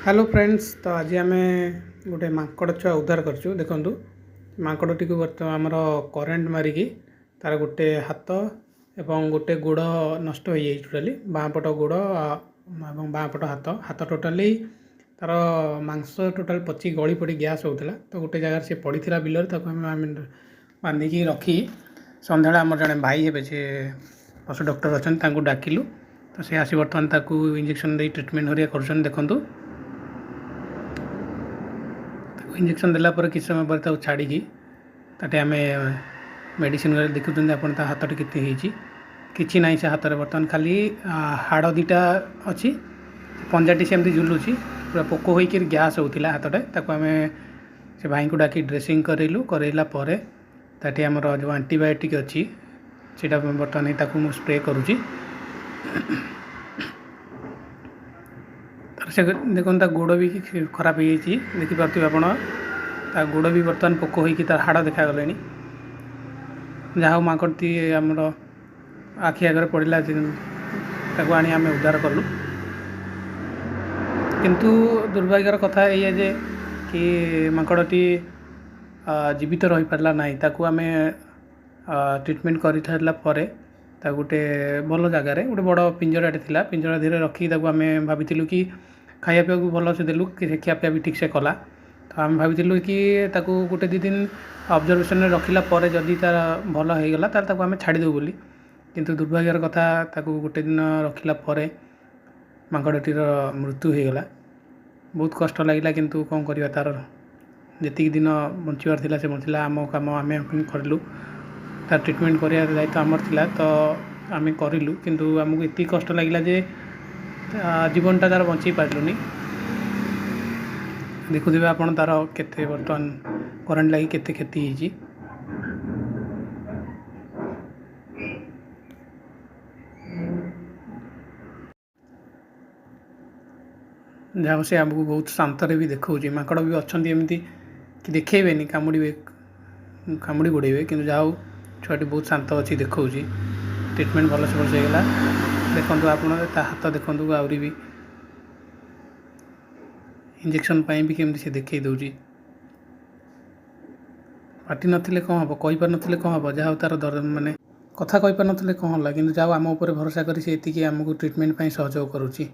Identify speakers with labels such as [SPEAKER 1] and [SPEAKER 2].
[SPEAKER 1] Hello friends. तो आज आम गोटे माकड़ छुआ उद्धार करछु। देखंतु माकड़टी को बर्तमान आमर करेन्ट मारिकी तार गोटे हाथ एवं गोटे गोड़ नष्ट हो जाए टोटाली बाँपट गोड़ और बाँपट हाथ हाथ टोटाली तार मांस टोटाल पची गली पड़ी गैस होता। तो गोटे जगार से पड़ा बिलर बांधिकी रखी सन्ध्या आम जड़े भाई हे से पशु डॉक्टर अच्छा डाकिलु। तो सी आसी बर्तमान इंजेक्शन दे ट्रिटमेंट हरिया कर देखूँ। इंजेक्शन देला पर किछ समय पर छाड़ी ताटे आम मेडिसिन देखुं आप हाथ किसी ना से हाथ में बर्तमान खाली हाड़ दीटा अच्छी पंजाटी सेमती झुलुची पूरा पोक होकर गैस होता हाथटे ताको आम से भाई को डाकी ड्रेसिंग करेलु करैला ताटे आमर जो एंटीबायोटिक अच्छी से बर्तमान ताकू स्प्रे करुँची। से देखो गोड़ भी खराब हो देखिपे आप गोड़ भी बर्तमान पोक होकर तार हाड़ देखागले जहाँ माकड़ती आमर आखि आगे पड़ा आनी आम उद्धार कलु। किंतु दुर्भाग्यर कथा ये जे कि माकड़टी जीवित रही पारला ना ताकू आम ट्रिटमेंट कर सारापर गोटे भल जगार गोटे बड़ पिंजराटे थिला पिंजरा धीरे रखी आम भाई कि खाया पीवा को भल से देलु कि खियापिया भी ठीक से कला। तो आम भाई कि ताकू गोटे दी दिन ऑब्जर्वेशन रखिला जदि तार भल हो गला तार आम छाड़देव बोली। किंतु दुर्भाग्यर कथा ताकू गोटे दिन रखिला माकड़टीर मृत्यु हो गला। बहुत कष्ट लगिला किंतु कौन करवा तार जी दिन बचार थिला से बचला आम कम आम करूँ तार ट्रिटमेंट कर दायित्व आमर थिला। तो आम करूँ किंतु आमको इतनी कष्ट लगिला जे जीवनटा तार बचाई पार्लुनी। देखुवे आप तार केते बर्तमान करेन्ट लगी केते क्षति होती। जहाँ से आमको बहुत शांत भी देखा माकड़ भी अच्छा एमती कि देखेबेनि कामुड़ी गोड़े कि जाओ छुआटी बहुत शांत अच्छी देखा ट्रिटमेंट भल से भलसेगला। देखो आप हाथ देखो आहरी भी इंजेक्शन भी केमती से देखे दूँगी पार्टी नथिले कौन हम कहींपार नथिले कौन हम जहाँ तार दर माने कथा कहींपार नथिले कौन है कि जाओ आम उपर भरोसा कर आमको ट्रिटमेंट सहयोग करुँची।